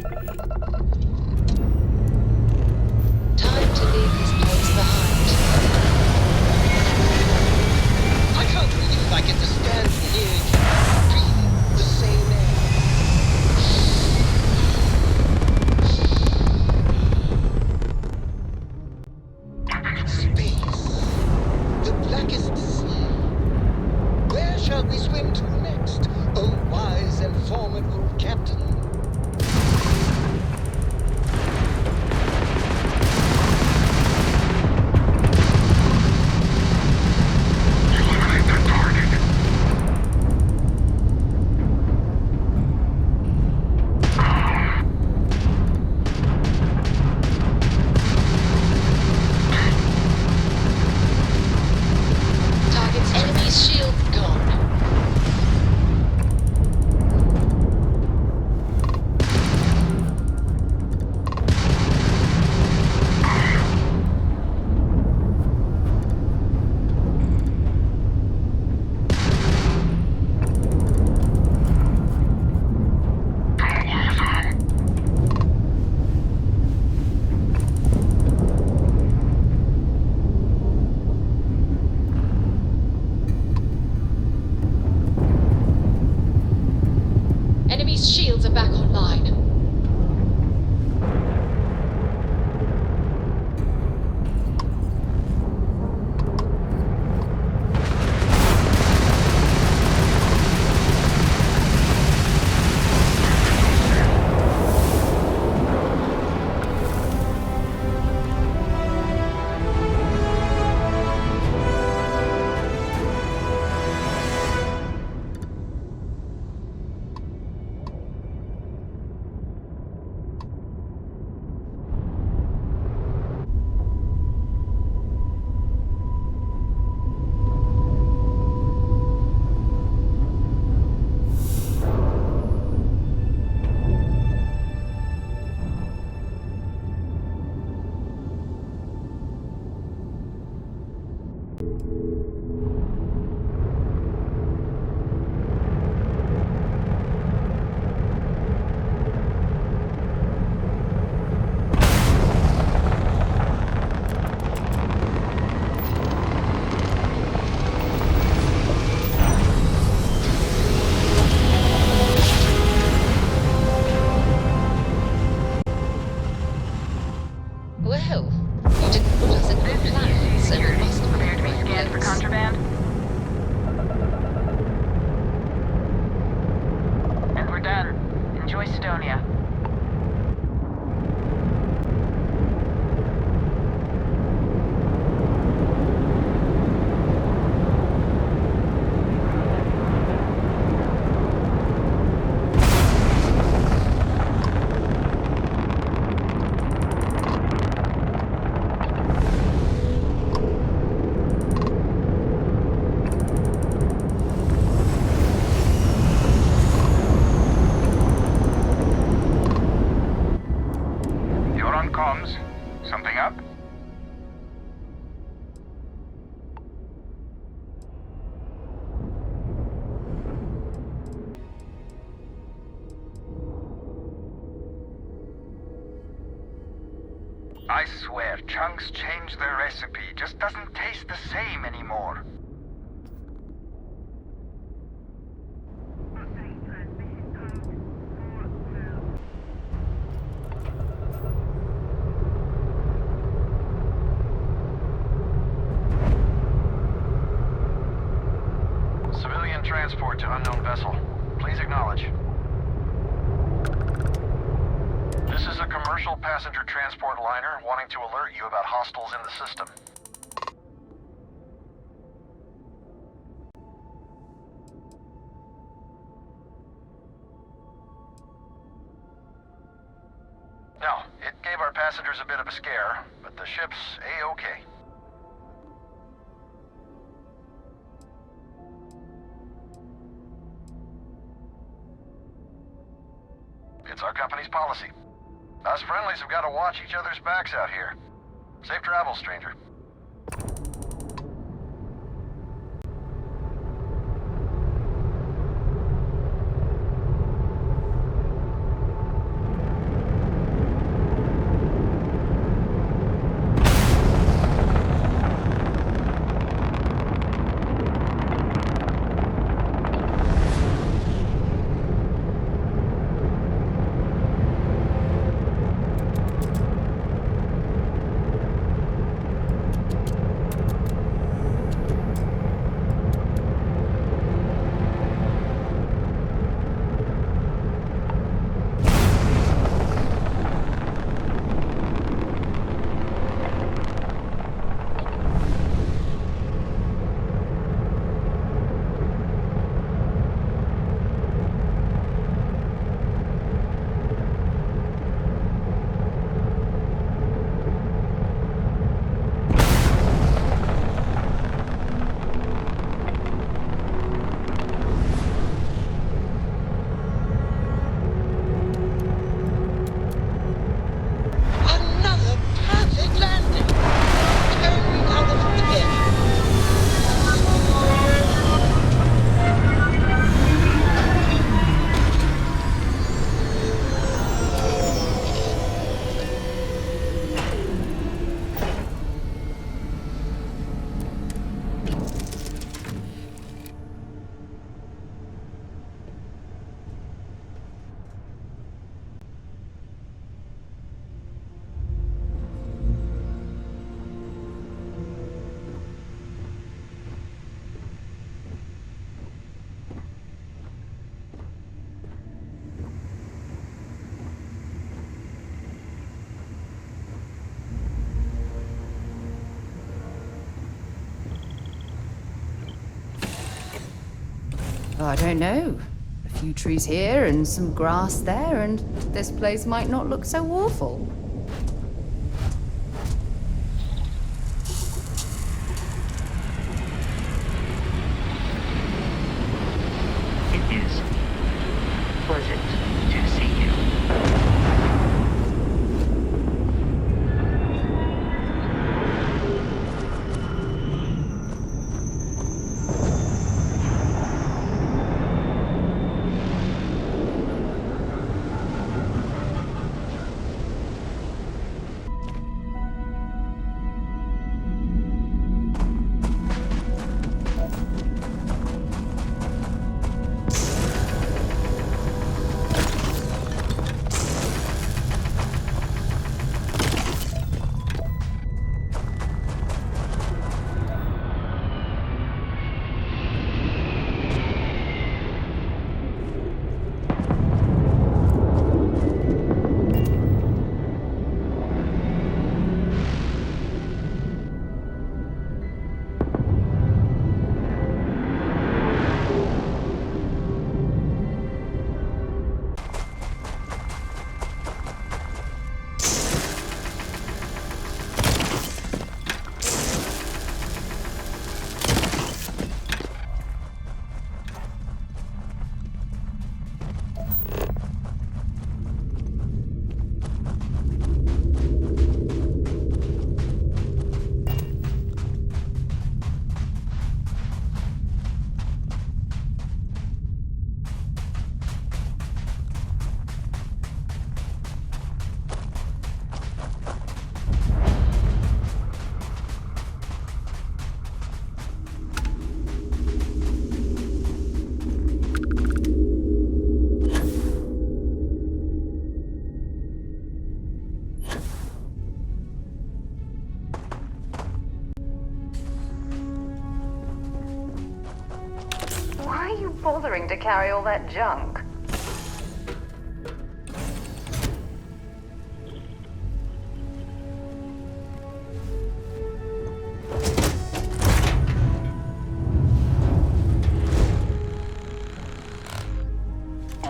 Time to leave this place behind. I can't believe I get to stand near you, breathing the same air. Space. The blackest sea. Where shall we swim to next, O wise and formidable captain? Target's enemy's shield gone. Enemy's shields are back online. Well, you didn't put us in good plan, so we must Prepare to be scanned for close. contraband. And we're done. Enjoy Sidonia. You're on comms. Something up? I swear, Chunks changed their recipe. Just doesn't taste the same anymore. Civilian transport to unknown vessel. Please acknowledge. This is a commercial passenger transport liner wanting to alert you about hostiles in the system. No, it gave our passengers a bit of a scare, but the ship's A-okay. It's our company's policy. Us friendlies have got to watch each other's backs out here. Safe travels, stranger. I don't know. A few trees here and some grass there, and this place might not look so awful. It is pleasant to see you. Why are you bothering to carry all that junk?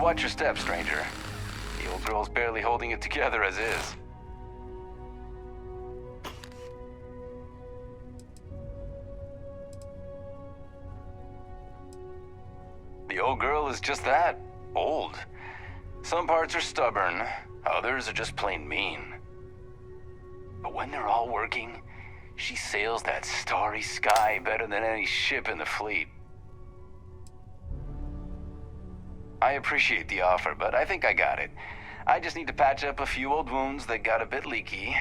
Watch your step, stranger. The old girl's barely holding it together as is. The old girl is just that, old. Some parts are stubborn, others are just plain mean. But when they're all working, she sails that starry sky better than any ship in the fleet. I appreciate the offer, but I think I got it. I just need to patch up a few old wounds that got a bit leaky.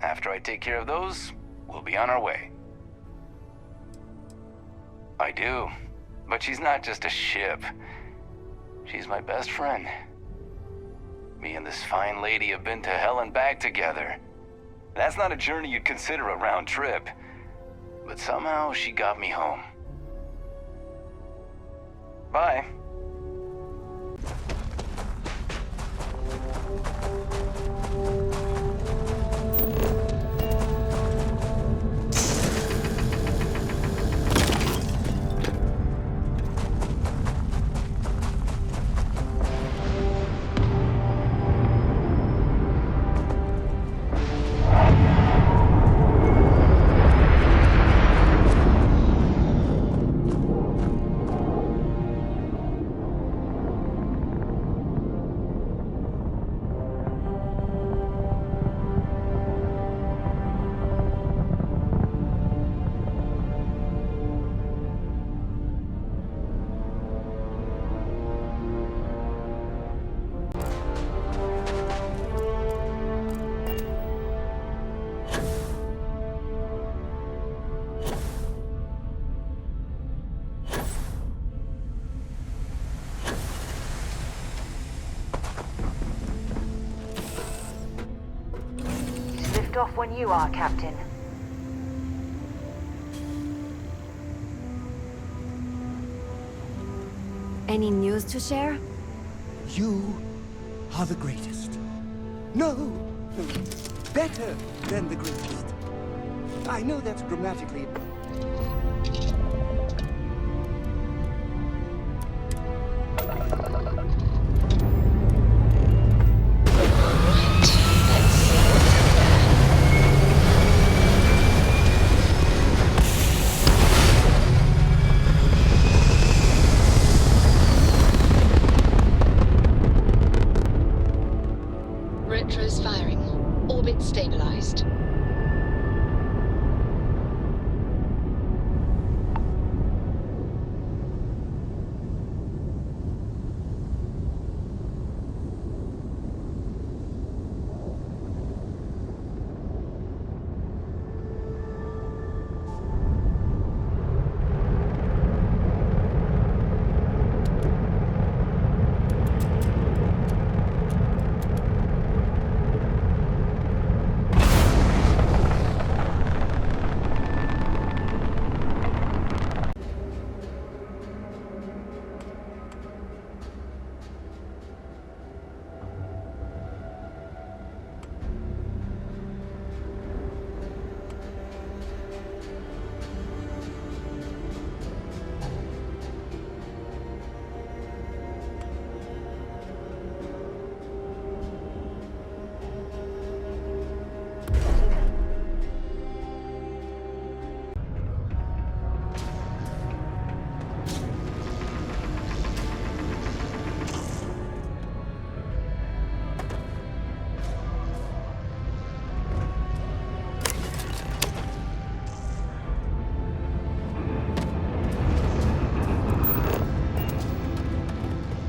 After I take care of those, we'll be on our way. I do. But she's not just a ship. She's my best friend. Me and this fine lady have been to hell and back together. That's not a journey you'd consider a round trip. But somehow she got me home. Bye. Off when you are, Captain. Any news to share? You are the greatest. No, better than the greatest. I know that's grammatically... Electros firing. Orbit stabilized.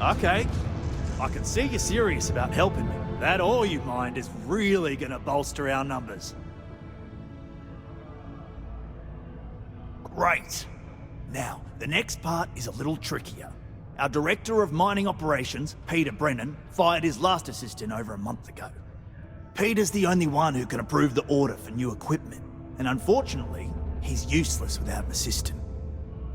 Okay, I can see you're serious about helping me. That all you mind is really gonna bolster our numbers. Great. Now, the next part is a little trickier. Our Director of Mining Operations, Peter Brennan, fired his last assistant over a month ago. Peter's the only one who can approve the order for new equipment, and unfortunately, he's useless without an assistant.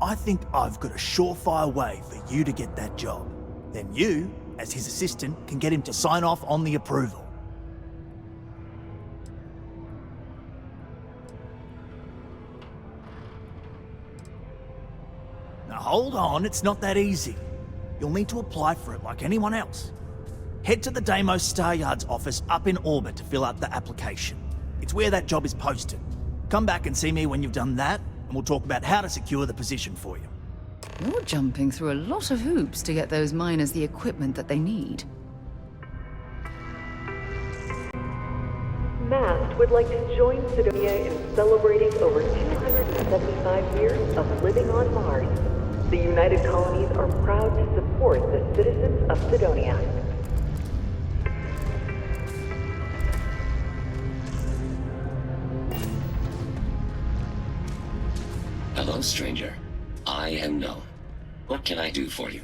I think I've got a surefire way for you to get that job. Then you, as his assistant, can get him to sign off on the approval. Now hold on, it's not that easy. You'll need to apply for it like anyone else. Head to the Deimos Star Yard's office up in orbit to fill out the application. It's where that job is posted. Come back and see me when you've done that, and we'll talk about how to secure the position for you. You're jumping through a lot of hoops to get those miners the equipment that they need. Mast would like to join Sidonia in celebrating over 275 years of living on Mars. The United Colonies are proud to support the citizens of Sidonia. Hello, stranger. I am known. What can I do for you?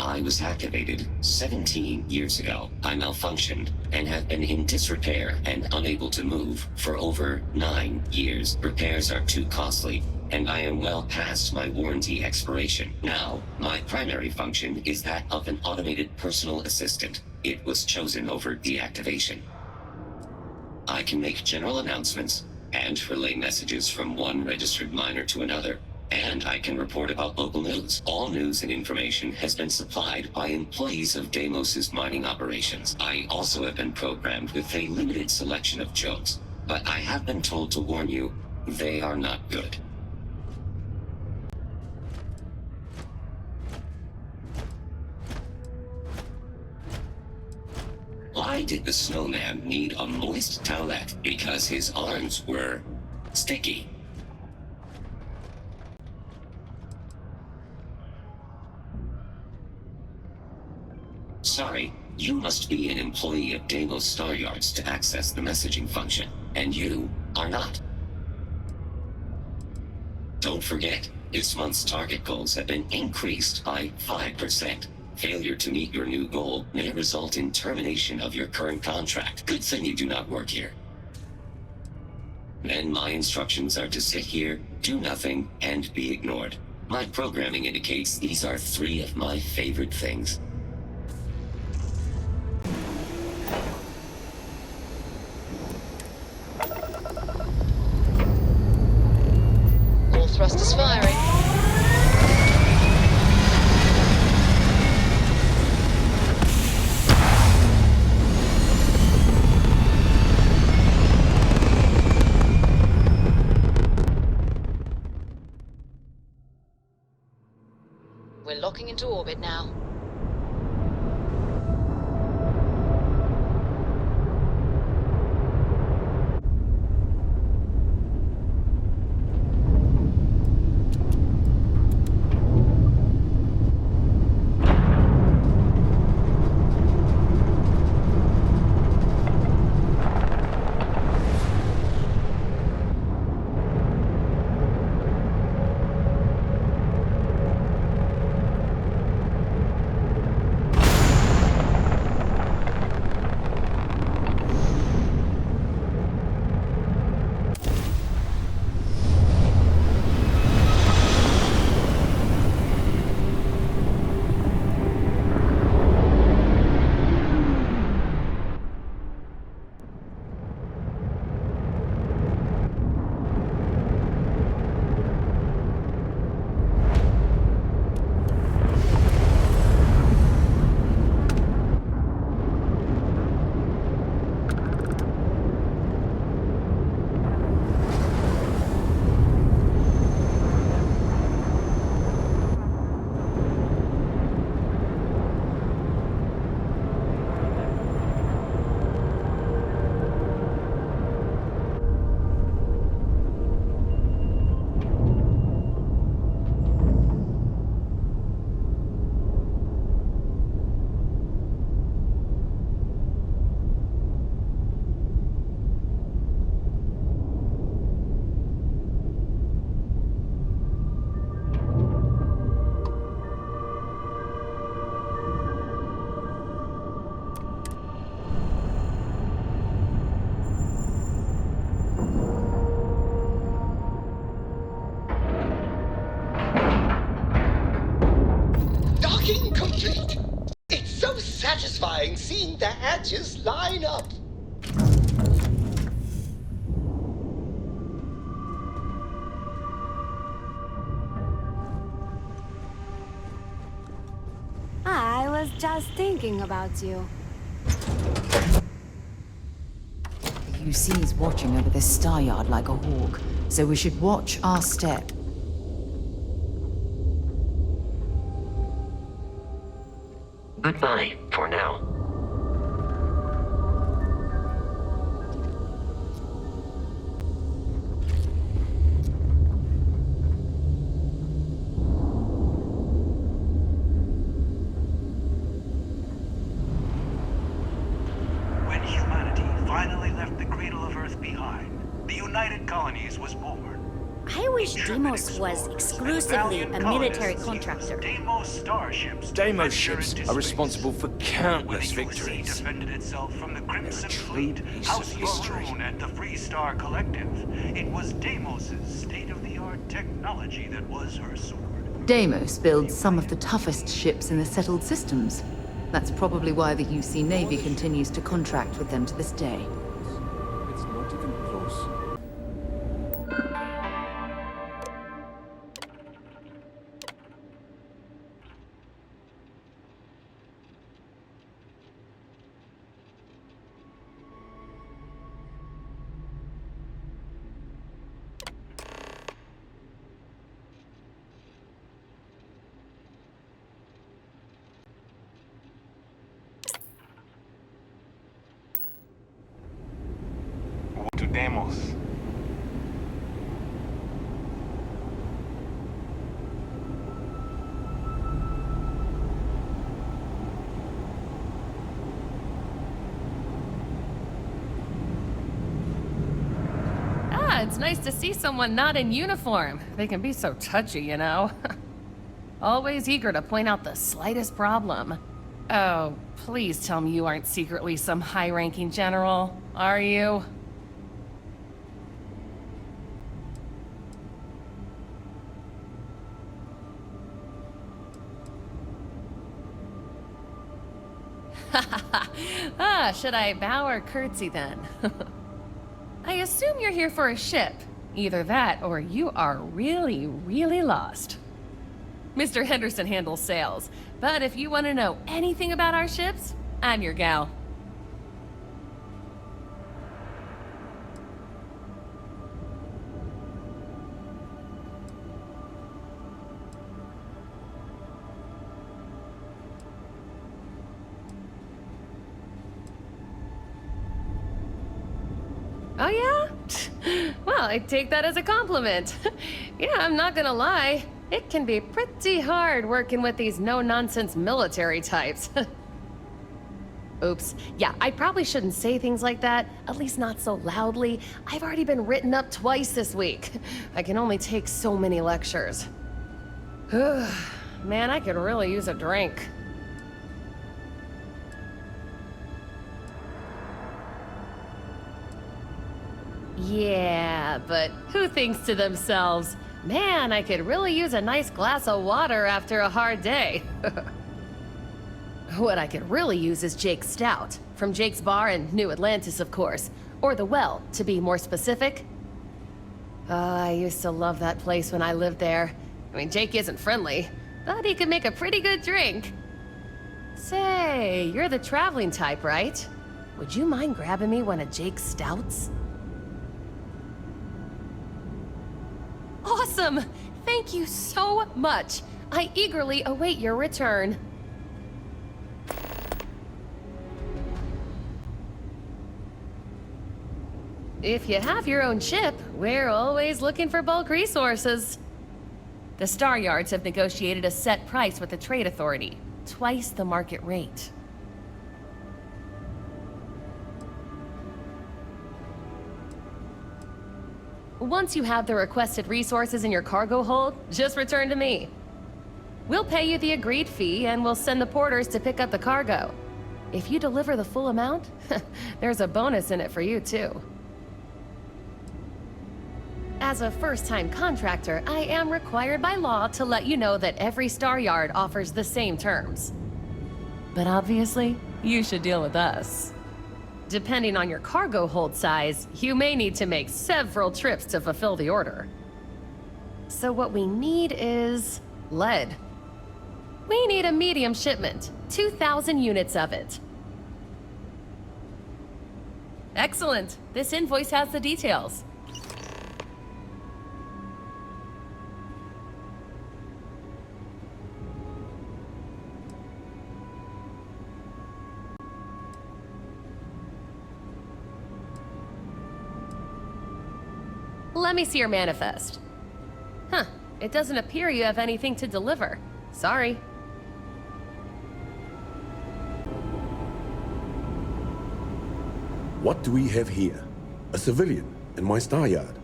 I was activated 17 years ago. I malfunctioned and have been in disrepair and unable to move for over 9 years. Repairs are too costly, and I am well past my warranty expiration. Now, my primary function is that of an automated personal assistant. It was chosen over deactivation. I can make general announcements and relay messages from one registered miner to another, and I can report about local news. All news and information has been supplied by employees of Deimos's mining operations. I also have been programmed with a limited selection of jokes, but I have been told to warn you, they are not good. Why did the snowman need a moist towelette? Because his arms were sticky. Sorry, you must be an employee of Deimos Star Yards to access the messaging function, and you are not. Don't forget, this month's target goals have been increased by 5%. Failure to meet your new goal may result in termination of your current contract. Good thing you do not work here. Then my instructions are to sit here, do nothing, and be ignored. My programming indicates these are 3 of my favorite things. All thrusters firing. We're locking into orbit now. Docking complete. It's so satisfying seeing the hatches line up. I was just thinking about you. The UC is watching over this star yard like a hawk, so we should watch our step. Goodbye for now. When humanity finally left the cradle of Earth behind, the United Colonies was born. I wish Deimos was exclusively a military contractor. Deimos starships. Deimos ships are responsible for countless When the UC victories. defended itself from the Crimson true Fleet, piece House of history. Baroon at the Free Star Collective. It was Deimos' state-of-the-art technology that was her sword. Deimos builds some of the toughest ships in the settled systems. That's probably why the UC Navy continues to contract with them to this day. It's not even close. To Deimos. It's nice to see someone not in uniform. They can be so touchy, you know. Always eager to point out the slightest problem. Oh, please tell me you aren't secretly some high-ranking general, are you? Should I bow or curtsy then? I assume you're here for a ship. Either that, or you are really, really lost. Mr. Henderson handles sales, but if you want to know anything about our ships, I'm your gal. Oh yeah? Well, I take that as a compliment. Yeah, I'm not gonna lie. It can be pretty hard working with these no-nonsense military types. Oops. Yeah, I probably shouldn't say things like that, at least not so loudly. I've already been written up twice this week. I can only take so many lectures. Man, I could really use a drink. Yeah, but who thinks to themselves, man, I could really use a nice glass of water after a hard day. What I could really use is Jake's Stout, from Jake's Bar in New Atlantis, of course. Or The Well, to be more specific. I used to love that place when I lived there. I mean, Jake isn't friendly, but he could make a pretty good drink. Say, you're the traveling type, right? Would you mind grabbing me one of Jake's Stouts? Awesome! Thank you so much! I eagerly await your return. If you have your own ship, we're always looking for bulk resources. The Star Yards have negotiated a set price with the Trade Authority, twice the market rate. Once you have the requested resources in your cargo hold, just return to me. We'll pay you the agreed fee, and we'll send the porters to pick up the cargo. If you deliver the full amount, there's a bonus in it for you, too. As a first-time contractor, I am required by law to let you know that every star yard offers the same terms. But obviously, you should deal with us. Depending on your cargo hold size, you may need to make several trips to fulfill the order. So what we need is lead. We need a medium shipment, 2,000 units of it. Excellent. This invoice has the details. Let me see your manifest. Huh, it doesn't appear you have anything to deliver. Sorry. What do we have here? A civilian in my star yard.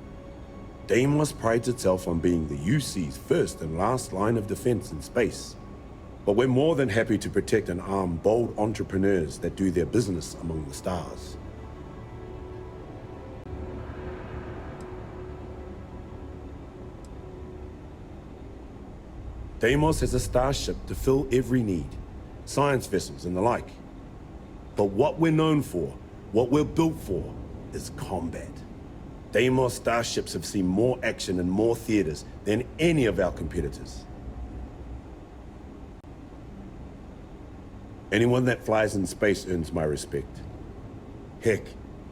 Deimos prides itself on being the UC's first and last line of defense in space. But we're more than happy to protect and arm bold entrepreneurs that do their business among the stars. Deimos has a starship to fill every need, science vessels and the like. But what we're known for, what we're built for, is combat. Deimos starships have seen more action in more theaters than any of our competitors. Anyone that flies in space earns my respect. Heck,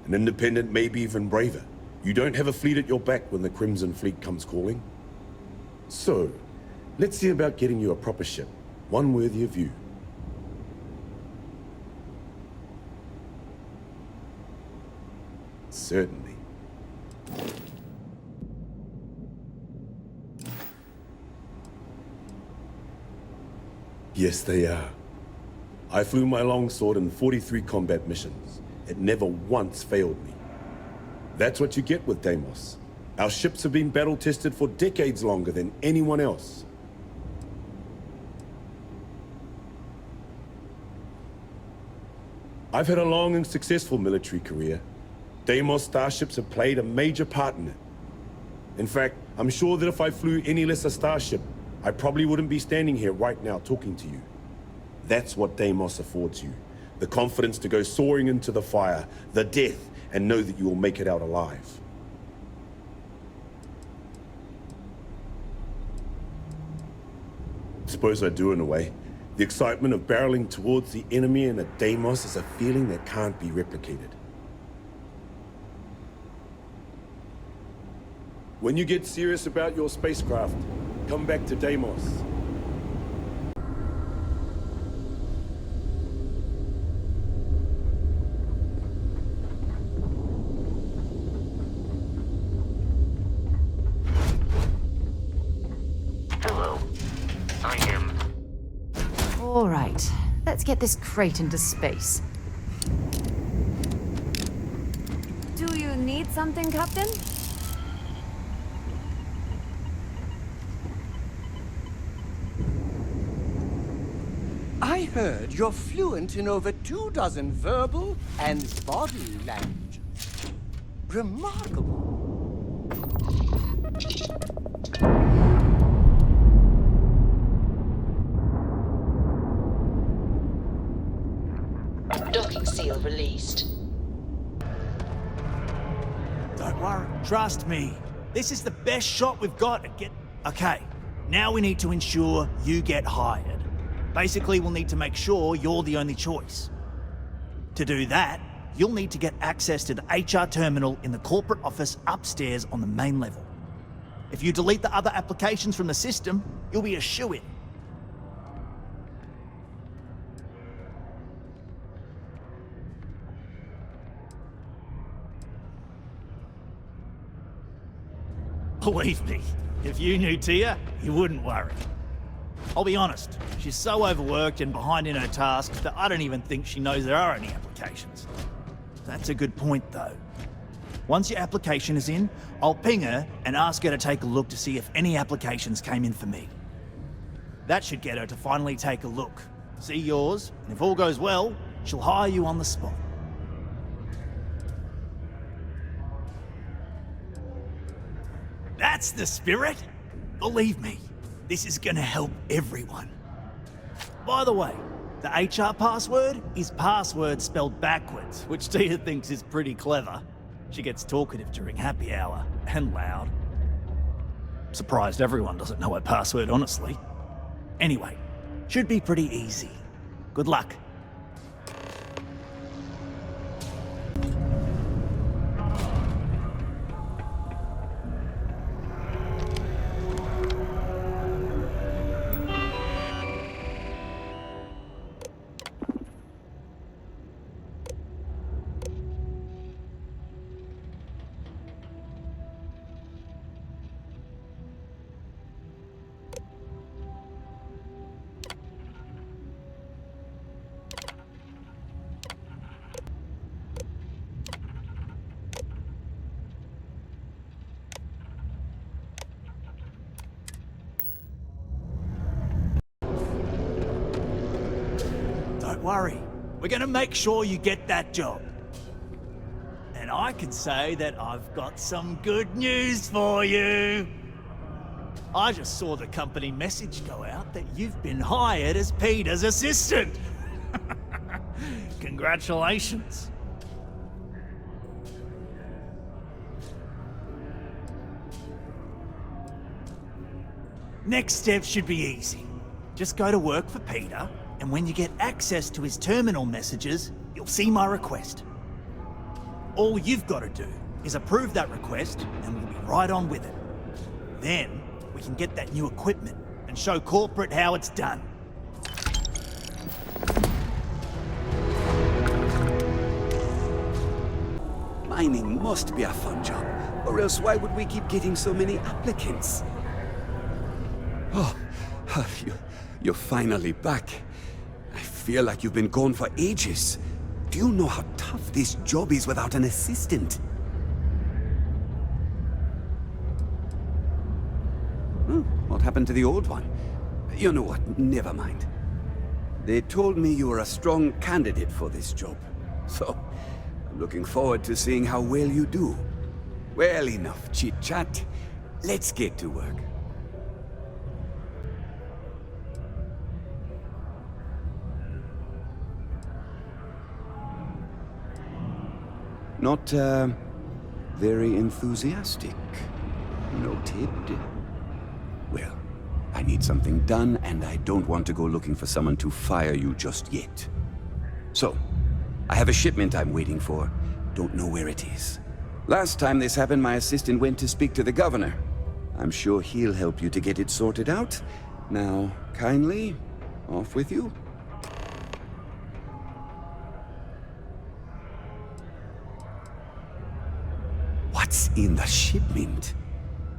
an independent may be even braver. You don't have a fleet at your back when the Crimson Fleet comes calling. So, let's see about getting you a proper ship, one worthy of you. Certainly. Yes, they are. I flew my longsword in 43 combat missions. It never once failed me. That's what you get with Deimos. Our ships have been battle-tested for decades longer than anyone else. I've had a long and successful military career. Deimos starships have played a major part in it. In fact, I'm sure that if I flew any lesser starship, I probably wouldn't be standing here right now talking to you. That's what Deimos affords you. The confidence to go soaring into the fire, the death, and know that you will make it out alive. Suppose I do in a way. The excitement of barreling towards the enemy in a Deimos is a feeling that can't be replicated. When you get serious about your spacecraft, come back to Deimos. Hello. I am... All right, let's get this crate into space. Do you need something, Captain? I heard you're fluent in over 24 verbal and body languages. Remarkable. Docking seal released. Don't worry, trust me. This is the best shot we've got at Okay, now we need to ensure you get hired. Basically, we'll need to make sure you're the only choice. To do that, you'll need to get access to the HR terminal in the corporate office upstairs on the main level. If you delete the other applications from the system, you'll be a shoo-in. Believe me, if you knew Tia, you wouldn't worry. I'll be honest, she's so overworked and behind in her tasks that I don't even think she knows there are any applications. That's a good point, though. Once your application is in, I'll ping her and ask her to take a look to see if any applications came in for me. That should get her to finally take a look, see yours, and if all goes well, she'll hire you on the spot. That's the spirit. Believe me, this is gonna help everyone. By the way, the HR password is password spelled backwards, which Tia thinks is pretty clever. She gets talkative during happy hour, and loud. Surprised everyone doesn't know her password, honestly. Anyway, should be pretty easy. Good luck. Don't worry, we're gonna make sure you get that job. And I can say that I've got some good news for you. I just saw the company message go out that you've been hired as Peter's assistant. Congratulations. Next step should be easy. Just go to work for Peter, and when you get access to his terminal messages, you'll see my request. All you've got to do is approve that request, and we'll be right on with it. Then, we can get that new equipment and show corporate how it's done. Mining must be a fun job, or else why would we keep getting so many applicants? Oh, you're finally back. I feel like you've been gone for ages. Do you know how tough this job is without an assistant? What happened to the old one? You know what, never mind. They told me you were a strong candidate for this job. So, I'm looking forward to seeing how well you do. Well, enough chit-chat. Let's get to work. Not, very enthusiastic. Noted. Well, I need something done, and I don't want to go looking for someone to fire you just yet. So, I have a shipment I'm waiting for. Don't know where it is. Last time this happened, my assistant went to speak to the governor. I'm sure he'll help you to get it sorted out. Now, kindly, off with you. What's in the shipment?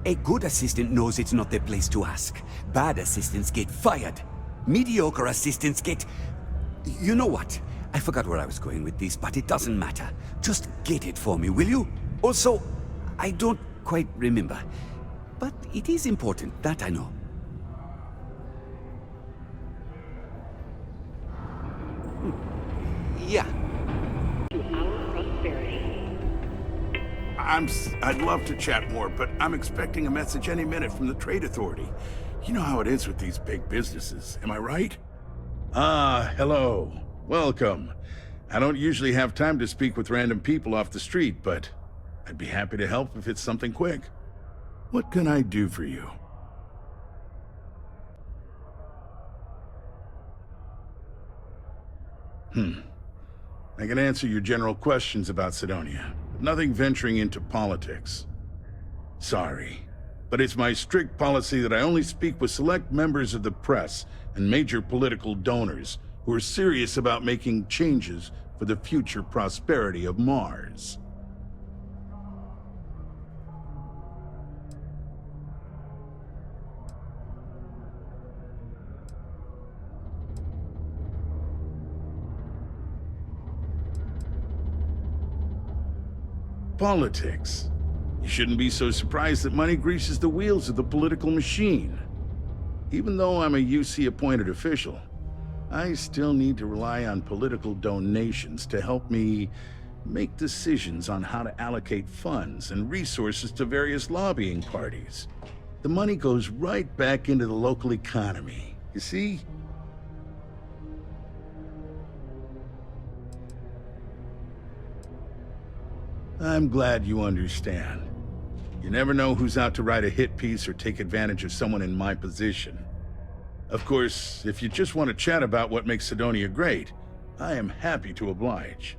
A good assistant knows it's not their place to ask. Bad assistants get fired. Mediocre assistants get... You know what? I forgot where I was going with this, but it doesn't matter. Just get it for me, will you? Also, I don't quite remember. But it is important, that I know. Yeah. I'd love to chat more, but I'm expecting a message any minute from the Trade Authority. You know how it is with these big businesses, am I right? Ah, hello. Welcome. I don't usually have time to speak with random people off the street, but I'd be happy to help if it's something quick. What can I do for you? I can answer your general questions about Sidonia. Nothing venturing into politics. Sorry, but it's my strict policy that I only speak with select members of the press and major political donors who are serious about making changes for the future prosperity of Mars. Politics. You shouldn't be so surprised that money greases the wheels of the political machine. Even though I'm a UC-appointed official, I still need to rely on political donations to help me make decisions on how to allocate funds and resources to various lobbying parties. The money goes right back into the local economy. You see? I'm glad you understand. You never know who's out to write a hit piece or take advantage of someone in my position. Of course, if you just want to chat about what makes Cydonia great, I am happy to oblige.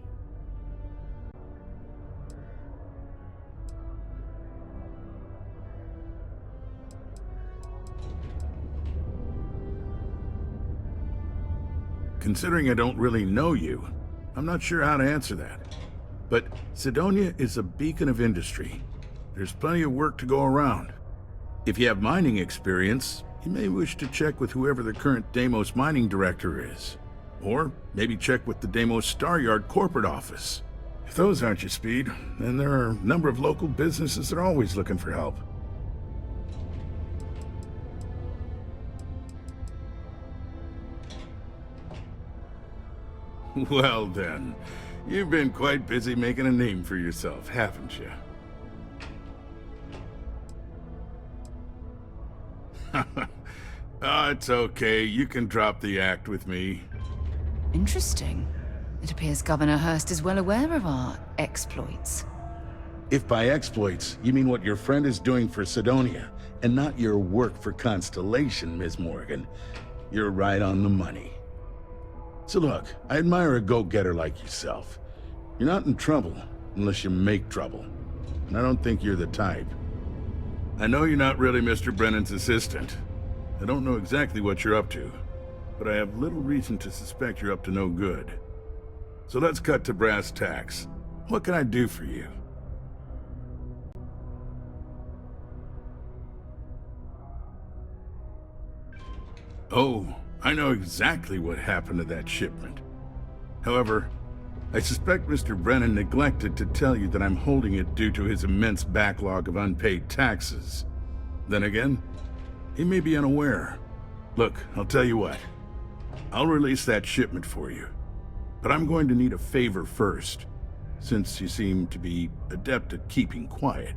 Considering I don't really know you, I'm not sure how to answer that. But Cydonia is a beacon of industry. There's plenty of work to go around. If you have mining experience, you may wish to check with whoever the current Deimos mining director is. Or maybe check with the Deimos Star Yard corporate office. If those aren't your speed, then there are a number of local businesses that are always looking for help. Well then, you've been quite busy making a name for yourself, haven't you? Oh, it's okay. You can drop the act with me. Interesting. It appears Governor Hurst is well aware of our exploits. If by exploits, you mean what your friend is doing for Cydonia, and not your work for Constellation, Ms. Morgan, you're right on the money. So look, I admire a go-getter like yourself. You're not in trouble unless you make trouble. And I don't think you're the type. I know you're not really Mr. Brennan's assistant. I don't know exactly what you're up to, but I have little reason to suspect you're up to no good. So let's cut to brass tacks. What can I do for you? Oh, I know exactly what happened to that shipment. However, I suspect Mr. Brennan neglected to tell you that I'm holding it due to his immense backlog of unpaid taxes. Then again, he may be unaware. Look, I'll tell you what. I'll release that shipment for you. But I'm going to need a favor first, since you seem to be adept at keeping quiet.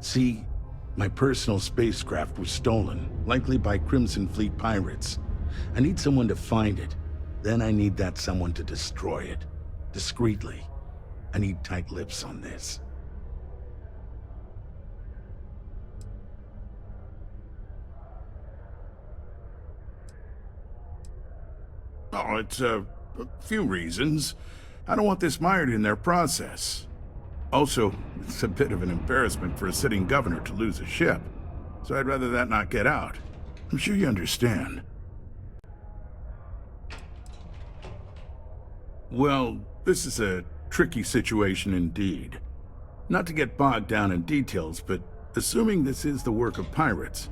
See, my personal spacecraft was stolen, likely by Crimson Fleet pirates. I need someone to find it. Then I need that someone to destroy it. Discreetly. I need tight lips on this. Oh, it's a few reasons. I don't want this mired in their process. Also, it's a bit of an embarrassment for a sitting governor to lose a ship. So I'd rather that not get out. I'm sure you understand. Well, this is a tricky situation indeed. Not to get bogged down in details, but assuming this is the work of pirates,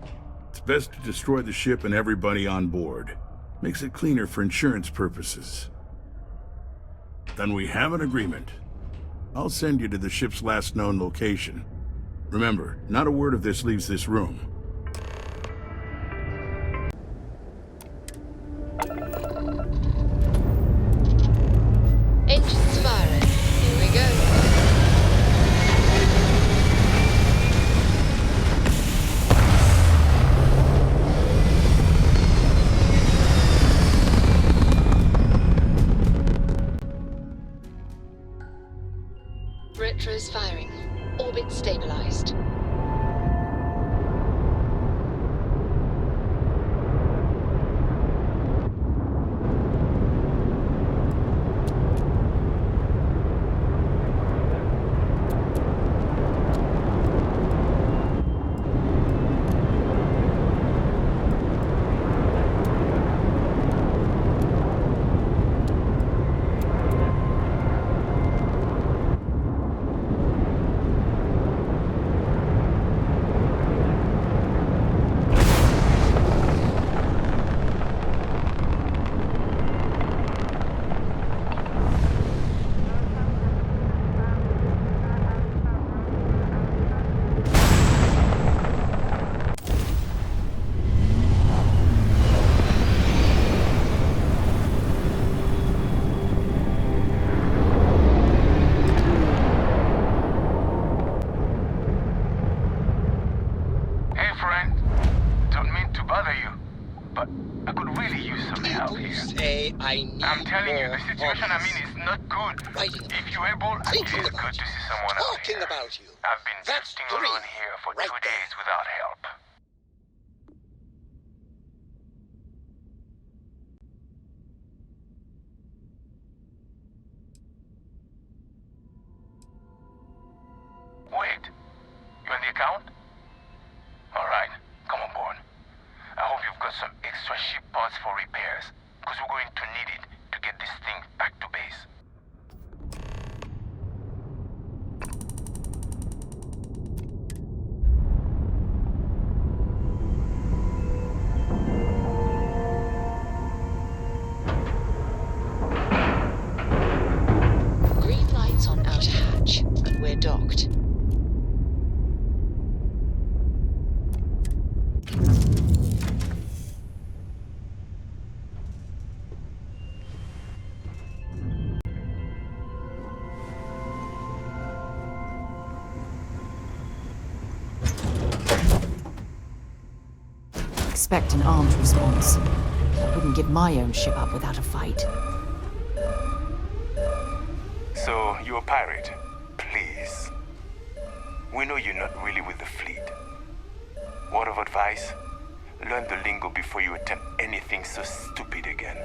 it's best to destroy the ship and everybody on board. Makes it cleaner for insurance purposes. Then we have an agreement. I'll send you to the ship's last known location. Remember, not a word of this leaves this room. Engines firing. Here we go. Retros firing. Orbit stabilized. I need I'm telling you, more the situation I'm hobbies. in is not good. Writing If you're able, it Thinking feels about good to you. see someone else Talking here. about you. I've been That's drifting 3. alone here for Right 2 there. days without help. Wait, you on the account? Alright, come on board. I hope you've got some extra ship parts for repairs, because we're going to need it to get this thing back to base. Green lights on outer hatch. We're docked. Expect an armed response. I wouldn't give my own ship up without a fight. So, you're a pirate? Please. We know you're not really with the fleet. Word of advice? Learn the lingo before you attempt anything so stupid again.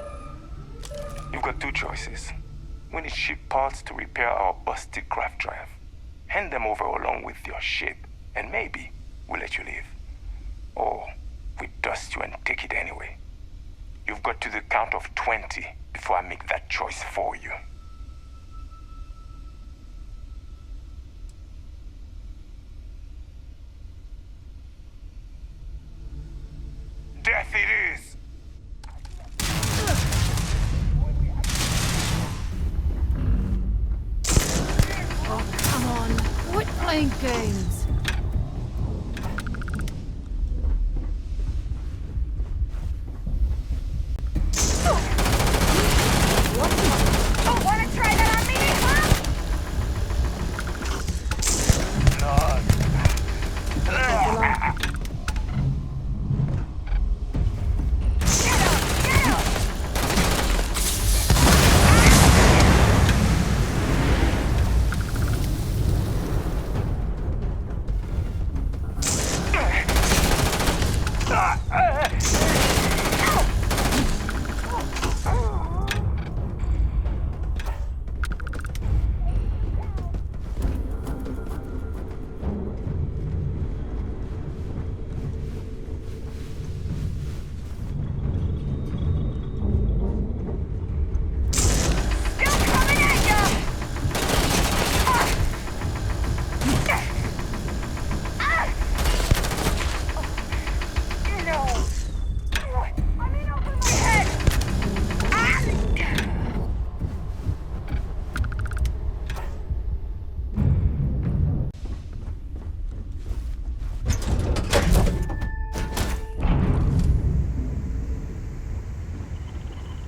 You've got 2 choices. We need ship parts to repair our busted craft drive. Hand them over along with your ship, and maybe we'll let you leave. Or we dust you and take it anyway. You've got to the count of 20 before I make that choice for you. Death it is! Oh, come on. Quit playing games. Don't want to try that on me, huh?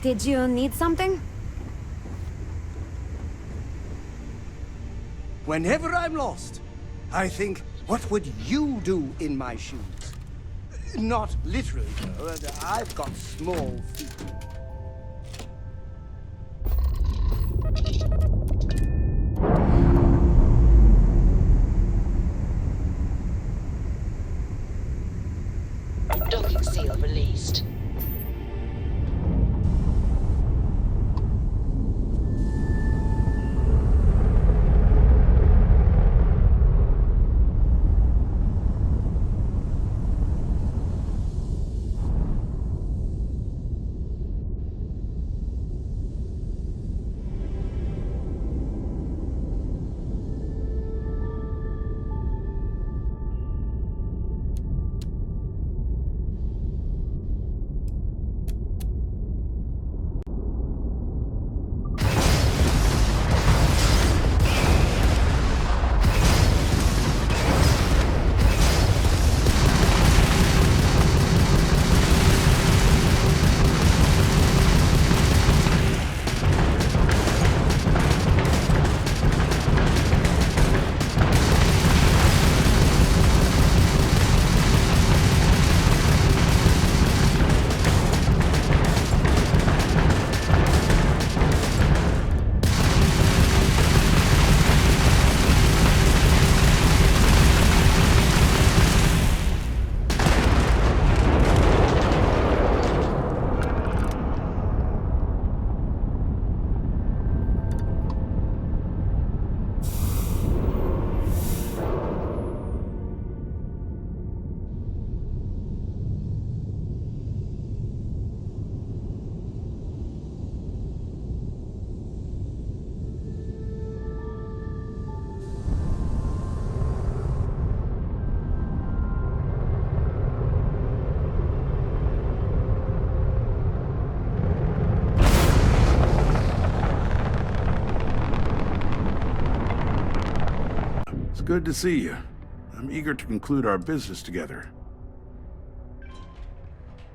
Did you need something? Whenever I'm lost, I think, what would you do in my shoes? Not literally, though. I've got small feet. Docking seal released. good to see you. I'm eager to conclude our business together.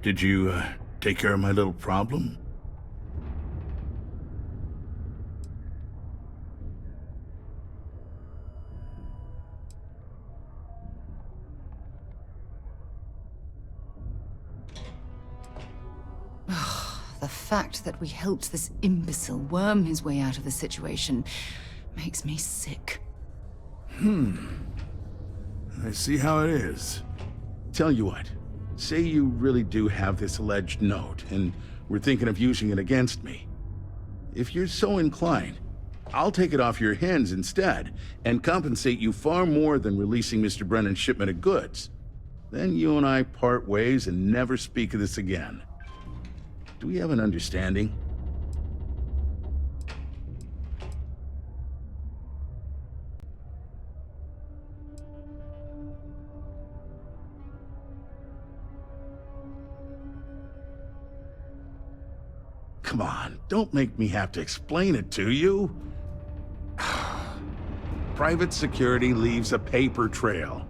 Did you, take care of my little problem? The fact that we helped this imbecile worm his way out of the situation makes me sick. I see how it is. Tell you what, say you really do have this alleged note, and we're thinking of using it against me. If you're so inclined, I'll take it off your hands instead, and compensate you far more than releasing Mr. Brennan's shipment of goods. Then you and I part ways and never speak of this again. Do we have an understanding? Come on, don't make me have to explain it to you. Private security leaves a paper trail.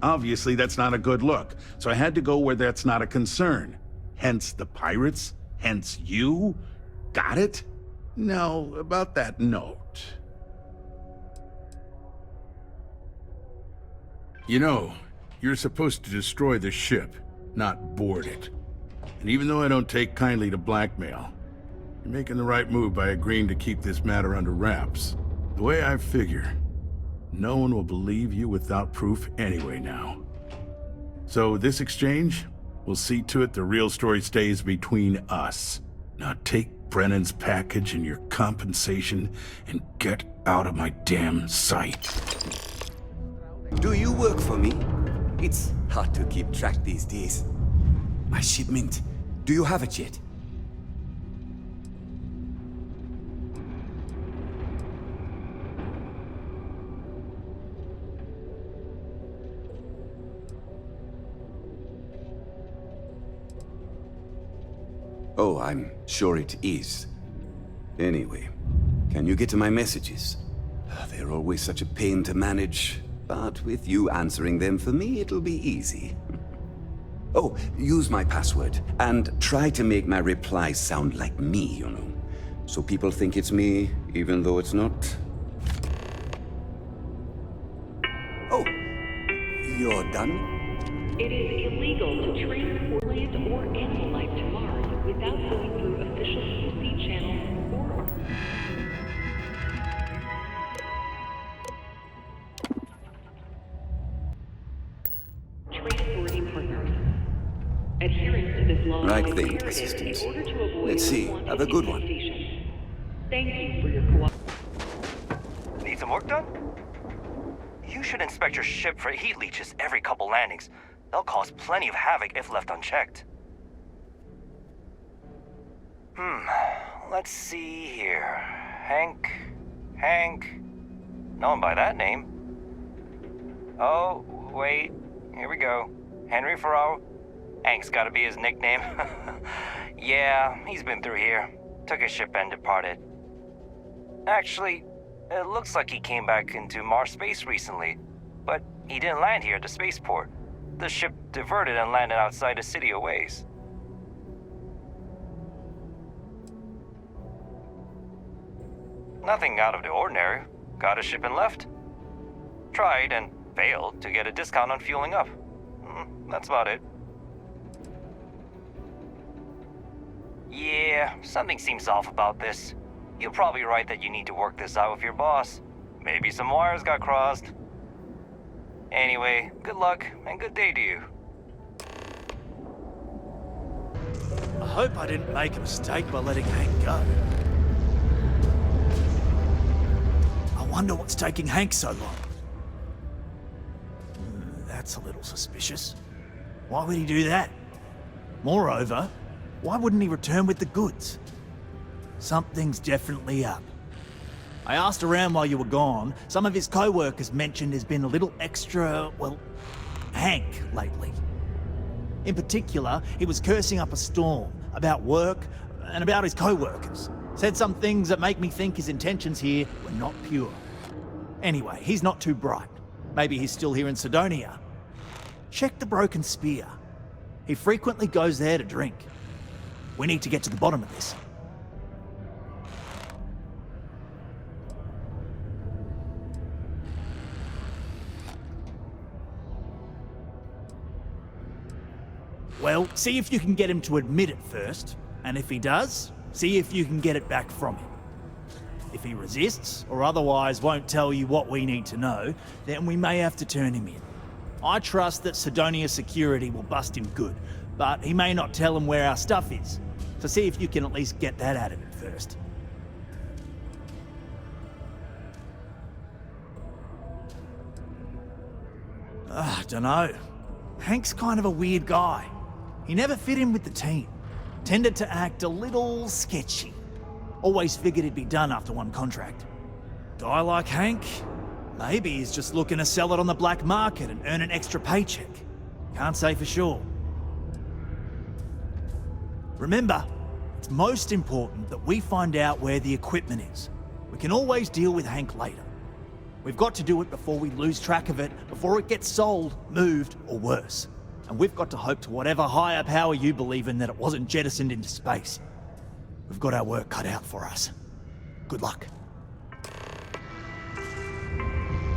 Obviously, that's not a good look, so I had to go where that's not a concern. Hence the pirates, hence you. Got it? Now, about that note. You know, you're supposed to destroy the ship, not board it. And even though I don't take kindly to blackmail, you're making the right move by agreeing to keep this matter under wraps. The way I figure, no one will believe you without proof anyway now. So this exchange, we'll see to it the real story stays between us. Now take Brennan's package and your compensation and get out of my damn sight. Do you work for me? It's hard to keep track these days. My shipment. Do you have it yet? Oh, I'm sure it is. Anyway, can you get to my messages? They're always such a pain to manage, but with you answering them for me, it'll be easy. Oh, use my password, and try to make my replies sound like me, you know. So people think it's me, even though it's not. Oh, you're done? It is illegal to transport plant or animal life to Mars without going through official sea channels or... Trade Authority partners. Adherence to this law Right is thing, imperative Assistant. in order to avoid Let's see. unwanted Have a good one. infestation. Thank you for your cooperation. Need some work done? You should inspect your ship for heat leeches every couple landings. They'll cause plenty of havoc if left unchecked. Let's see here. Hank. No one by that name. Oh, wait. Here we go. Henry Farrow. Hank's gotta be his nickname. Yeah, he's been through here. Took his ship and departed. Actually, it looks like he came back into Mars space recently, but he didn't land here at the spaceport. The ship diverted and landed outside the city a ways. Nothing out of the ordinary. Got a ship and left. Tried and failed to get a discount on fueling up. That's about it. Yeah, something seems off about this. You're probably right that you need to work this out with your boss. Maybe some wires got crossed. Anyway, good luck and good day to you. I hope I didn't make a mistake by letting Hank go. I wonder what's taking Hank so long. That's a little suspicious. Why would he do that? Moreover, why wouldn't he return with the goods? Something's definitely up. I asked around while you were gone. Some of his co-workers mentioned there's been a little extra, well, Hank lately. In particular, he was cursing up a storm about work and about his co-workers. Said some things that make me think his intentions here were not pure. Anyway, he's not too bright. Maybe he's still here in Sidonia. Check the Broken Spear. He frequently goes there to drink. We need to get to the bottom of this. Well, see if you can get him to admit it first, and if he does, see if you can get it back from him. If he resists, or otherwise won't tell you what we need to know, then we may have to turn him in. I trust that Sidonia security will bust him good, but he may not tell him where our stuff is. So see if you can at least get that out of him first. Dunno. Hank's kind of a weird guy. He never fit in with the team. Tended to act a little sketchy. Always figured he'd be done after one contract. Guy like Hank? Maybe he's just looking to sell it on the black market and earn an extra paycheck. Can't say for sure. Remember, it's most important that we find out where the equipment is. We can always deal with Hank later. We've got to do it before we lose track of it, before it gets sold, moved, or worse. And we've got to hope to whatever higher power you believe in that it wasn't jettisoned into space. We've got our work cut out for us. Good luck.